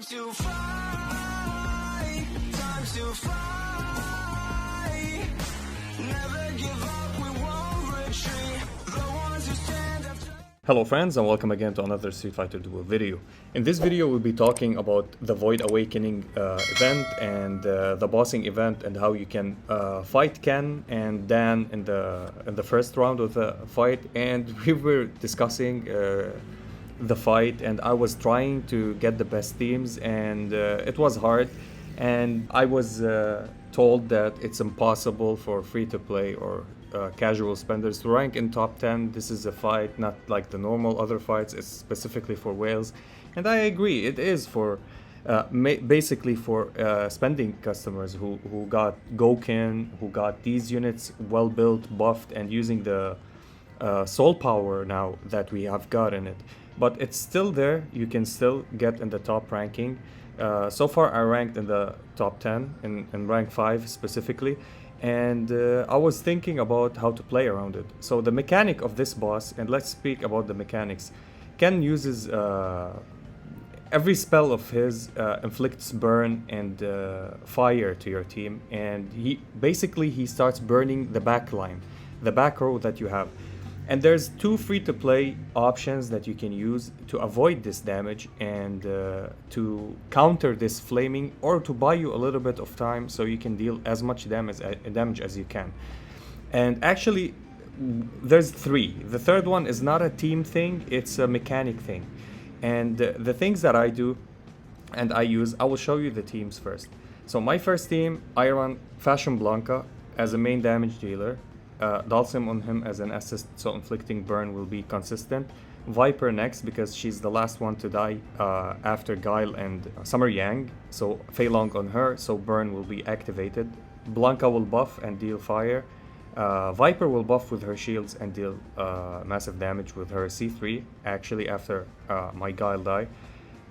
Time to fly, time to fly. Never give up, we won't retreat. The ones who stand up. Hello friends, and welcome again to another Street Fighter Duel video. In this video we'll be talking about the Void Awakening event and the bossing event and how you can fight Ken and Dan in the first round of the fight. And we were discussing the fight, and I was trying to get the best teams, and it was hard, and I was told that it's impossible for free-to-play or casual spenders to rank in top 10. This is a fight not like the normal other fights, it's specifically for whales, and I agree, it is for basically for spending customers who got GMKen, who got these units well built, buffed, and using the soul power now that we have got in it. But it's still there, you can still get in the top ranking. So far I ranked in the top 10, in rank 5 specifically, and I was thinking about how to play around it. So the mechanic of this boss, and let's speak about the mechanics. Ken uses every spell of his inflicts burn and fire to your team, and he starts burning the back line, the back row that you have. And there's two free-to-play options that you can use to avoid this damage and to counter this flaming, or to buy you a little bit of time so you can deal as much damage as you can. And actually, there's three. The third one is not a team thing, it's a mechanic thing. And the things that I do and I use, I will show you the teams first. So my first team, I run Fblanka as a main damage dealer. Dalsim on him as an assist, so inflicting burn will be consistent. Viper next, because she's the last one to die after Guile and S.Yang, so Fei Long on her, so burn will be activated. Blanka will buff and deal fire. Viper will buff with her shields and deal massive damage with her C3, actually after my Guile die.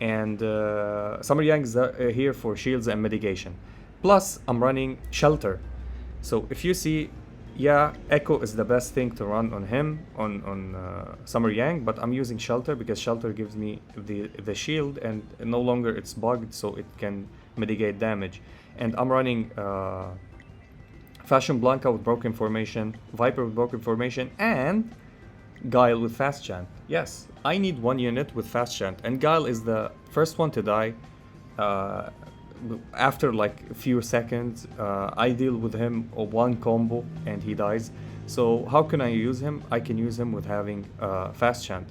And S.Yang is here for shields and mitigation. Plus I'm running Shelter. So if you see, yeah, Echo is the best thing to run on him, on S.Yang, but I'm using Shelter because Shelter gives me the shield, and no longer it's bugged, so it can mitigate damage. And I'm running Fblanka with broken formation, Viper with broken formation, and Guile with fast chant. Yes, I need one unit with fast chant, and Guile is the first one to die. After like a few seconds, I deal with him one combo and he dies. So how can I use him? I can use him with having fast chant,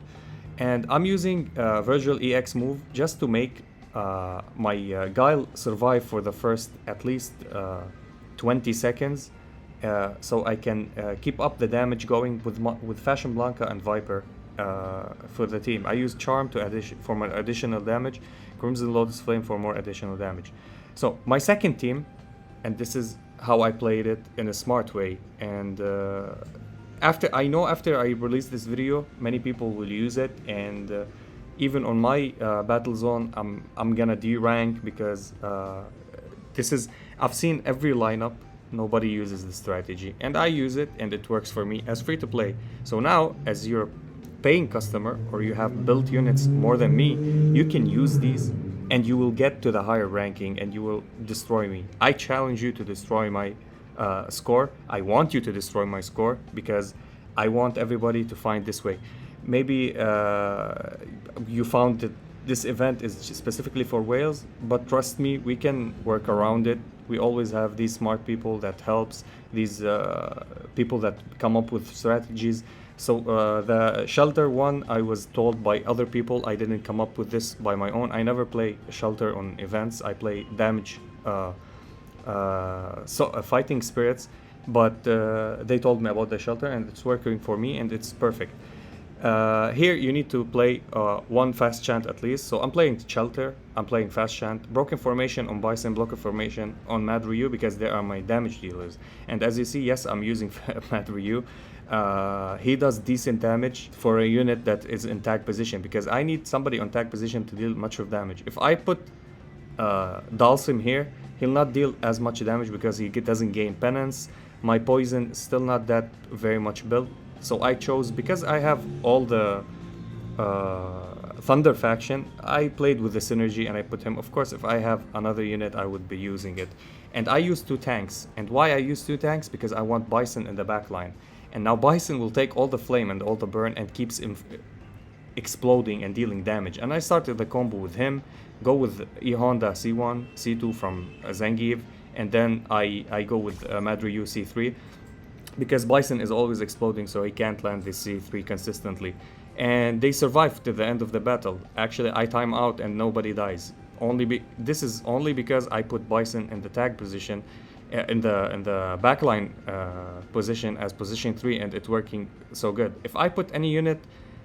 and I'm using Virgil EX move just to make my Guile survive for the first at least 20 seconds, so I can keep up the damage going with Fblanka and Viper for the team. I use Charm for my additional damage, Crimson Lotus Flame for more additional damage. So my second team, and this is how I played it in a smart way, and after I release this video, many people will use it, and even on my battle zone, I'm gonna D-rank because I've seen every lineup, nobody uses this strategy, and I use it, and it works for me as free to play. So now, as you're paying customer, or you have built units more than me, you can use these and you will get to the higher ranking and you will destroy me. I challenge you to destroy my score. I want you to destroy my score because I want everybody to find this way. Maybe you found that this event is specifically for whales, but trust me, we can work around it. We always have these smart people that helps, these people that come up with strategies. So the Shelter one, I was told by other people, I didn't come up with this by my own. I never play Shelter on events, I play damage fighting spirits, but they told me about the Shelter and it's working for me and it's perfect. Here you need to play one fast chant at least, so I'm playing Shelter, I'm playing fast chant, broken formation on Bison, blocker formation on M.Ryu because they are my damage dealers. And as you see, yes, I'm using M.Ryu. He does decent damage for a unit that is in tag position, because I need somebody on tag position to deal much of damage. If I put Dalsim here, he'll not deal as much damage because he doesn't gain penance. My poison is still not that very much built. So I chose, because I have all the Thunder faction, I played with the synergy and I put him. Of course, if I have another unit, I would be using it. And I use 2 tanks. And why I use 2 tanks? Because I want Bison in the back line. And now Bison will take all the flame and all the burn and keeps him exploding and dealing damage. And I started the combo with him, go with E Honda C1, C2 from Zangief, and then I go with M.Ryu C3, because Bison is always exploding, so he can't land this C3 consistently. And they survive to the end of the battle. Actually, I time out and nobody dies. This is only because I put Bison in the tag position, in the backline position as position 3, and it's working so good. If I put any unit,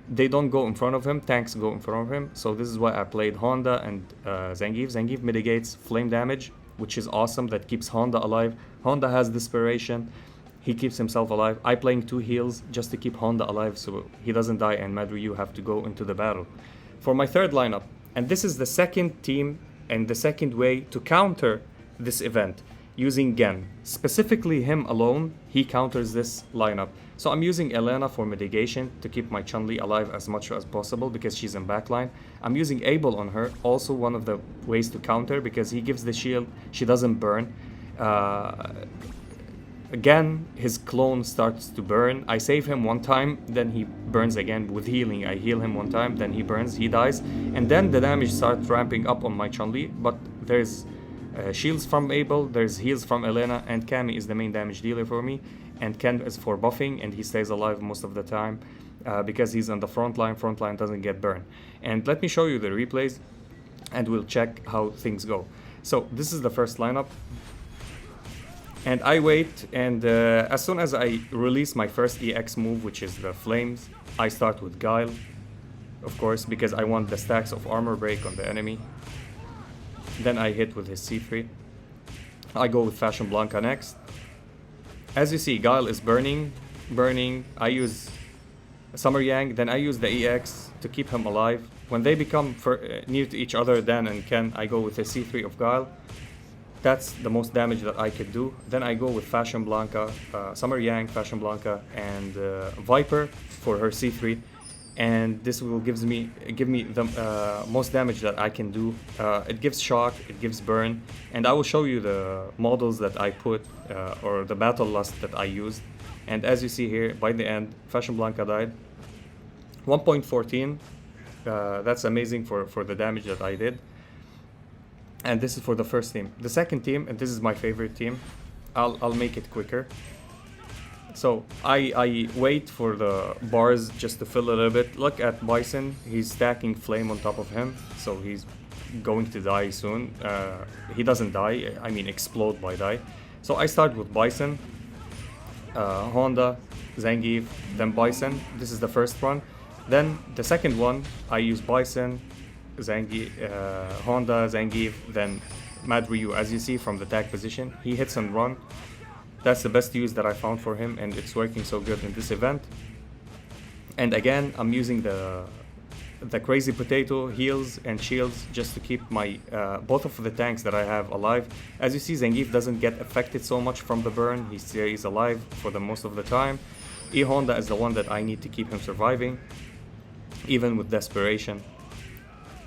they don't go in front of him, tanks go in front of him. So this is why I played Honda and Zangief. Zangief mitigates flame damage, which is awesome, that keeps Honda alive. Honda has desperation, he keeps himself alive. I playing 2 heals just to keep Honda alive so he doesn't die and M.Ryu have to go into the battle. For my third lineup, and this is the second team and the second way to counter this event, using Gen. Specifically him alone, he counters this lineup. So I'm using Elena for mitigation to keep my Chun-Li alive as much as possible because she's in backline. I'm using Abel on her, also one of the ways to counter, because he gives the shield, she doesn't burn. Again, his clone starts to burn. I save him one time, then he burns again with healing. I heal him one time, then he burns, he dies. And then the damage starts ramping up on my Chun-Li, but there's shields from Abel, there's heals from Elena, and Cammy is the main damage dealer for me. And Ken is for buffing, and he stays alive most of the time because he's on the front line. Front line doesn't get burned. And let me show you the replays, and we'll check how things go. So this is the first lineup. And I wait, and as soon as I release my first EX move, which is the flames, I start with Guile, of course, because I want the stacks of armor break on the enemy. Then I hit with his C3. I go with Fblanka next. As you see, Guile is burning. I use S.Yang, then I use the EX to keep him alive. When they become near to each other, Dan and Ken, I go with the C3 of Guile. That's the most damage that I could do. Then I go with Fblanka, S.Yang, Fblanka, and Viper for her C3. And this will give me the most damage that I can do. It gives shock, it gives burn, and I will show you the models that I put or the Battlelust that I used. And as you see here, by the end, Fblanka died. 1.14. That's amazing for the damage that I did. And this is for the first team. The second team, and this is my favorite team. I'll make it quicker. So I wait for the bars just to fill a little bit. Look at Bison, he's stacking flame on top of him, so he's going to die soon. He doesn't die, I mean explode by die. So I start with Bison, Honda, Zangief, then Bison. This is the first one. Then the second one, I use Bison, Zangief, Honda, Zangief, then M.Ryu. As you see from the tag position, he hits and run. That's the best use that I found for him, and it's working so good in this event. And again, I'm using the crazy potato heals and shields just to keep my both of the tanks that I have alive. As you see, Zangief doesn't get affected so much from the burn. He stays alive for the most of the time. E Honda is the one that I need to keep him surviving, even with desperation.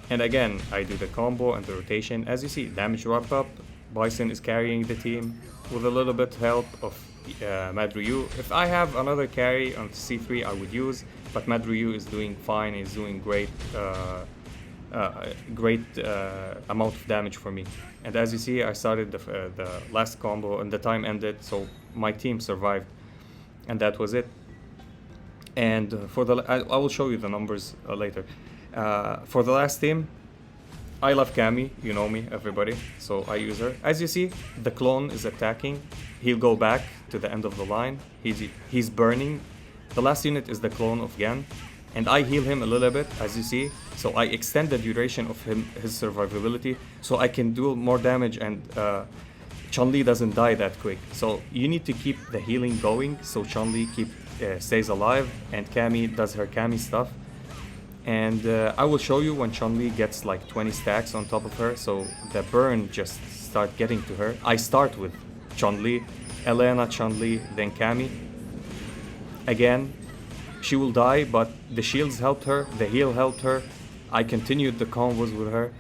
And again, I do the combo and the rotation. As you see, damage ramp up. Bison is carrying the team with a little bit help of M.Ryu. If I have another carry on C3, I would use, but M.Ryu is doing fine. He's doing great amount of damage for me. And as you see, I started the last combo and the time ended, so my team survived, and that was it. And for I will show you the numbers later. For the last team, I love Cammy, you know me, everybody, so I use her. As you see, the clone is attacking. He'll go back to the end of the line. He's burning. The last unit is the clone of Gen, and I heal him a little bit, as you see. So I extend the duration of his survivability, so I can do more damage, and Chun-Li doesn't die that quick. So you need to keep the healing going, so Chun-Li stays alive, and Cammy does her Cammy stuff. And I will show you when Chun-Li gets like 20 stacks on top of her, so the burn just start getting to her. I start with Chun-Li, Elena, Chun-Li, then Cammy. Again, she will die, but the shields helped her, the heal helped her. I continued the combos with her.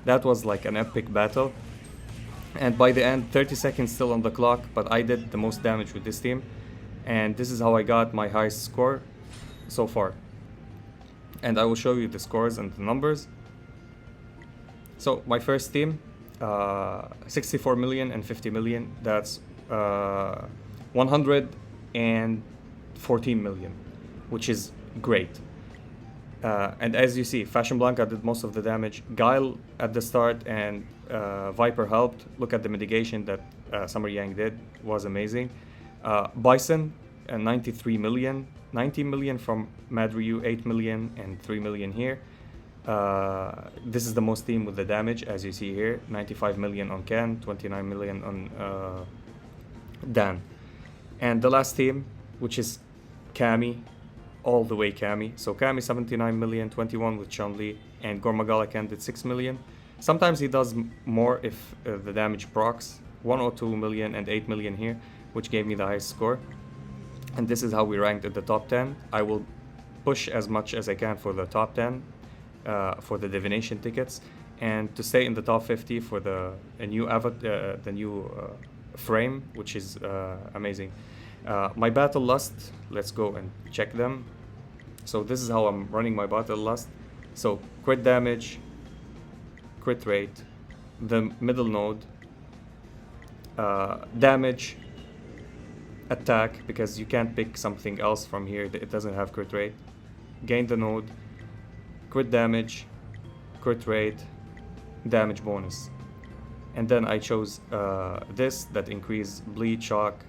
That was like an epic battle. And by the end, 30 seconds still on the clock, but I did the most damage with this team. And this is how I got my highest score so far. And I will show you the scores and the numbers. So my first team, 64 million and 50 million. That's 114 million, which is great. And as you see, Fblanka did most of the damage. Guile at the start and Viper helped. Look at the mitigation that S.Yang did, was amazing. Bison, 93 million, 90 million from M.Ryu, 8 million and 3 million here. This is the most team with the damage, as you see here. 95 million on Ken, 29 million on Dan. And the last team, which is Cammy, all the way Cammy. So Cammy 79 million, 21 with Chun-Li, and GMKen did 6 million. Sometimes he does more if the damage procs. 102 million and 8 million here, which gave me the highest score. And this is how we ranked at the top 10. I will push as much as I can for the top 10 for the divination tickets, and to stay in the top 50 for the new frame, which is amazing. My Battlelust, let's go and check them. So this is how I'm running my Battlelust. So crit damage, crit rate, the middle node, damage, attack, because you can't pick something else from here, it doesn't have crit rate, gain the node, crit damage, crit rate, damage bonus. And then I chose this that increase bleed, shock,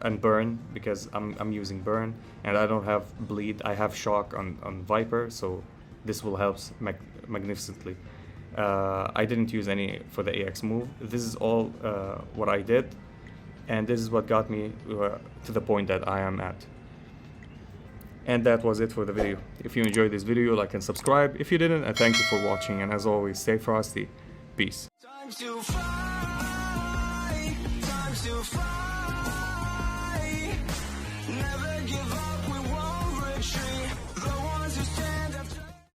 and burn, because I'm using burn and I don't have bleed. I have shock on Viper, so this will help magnificently. I didn't use any for the AX move. This is all what I did, and this is what got me to the point that I am at. And that was it for the video. If you enjoyed this video, like and subscribe. If you didn't, I thank you for watching, and as always, stay frosty. Peace. Time to fight, time to fight. Never give up.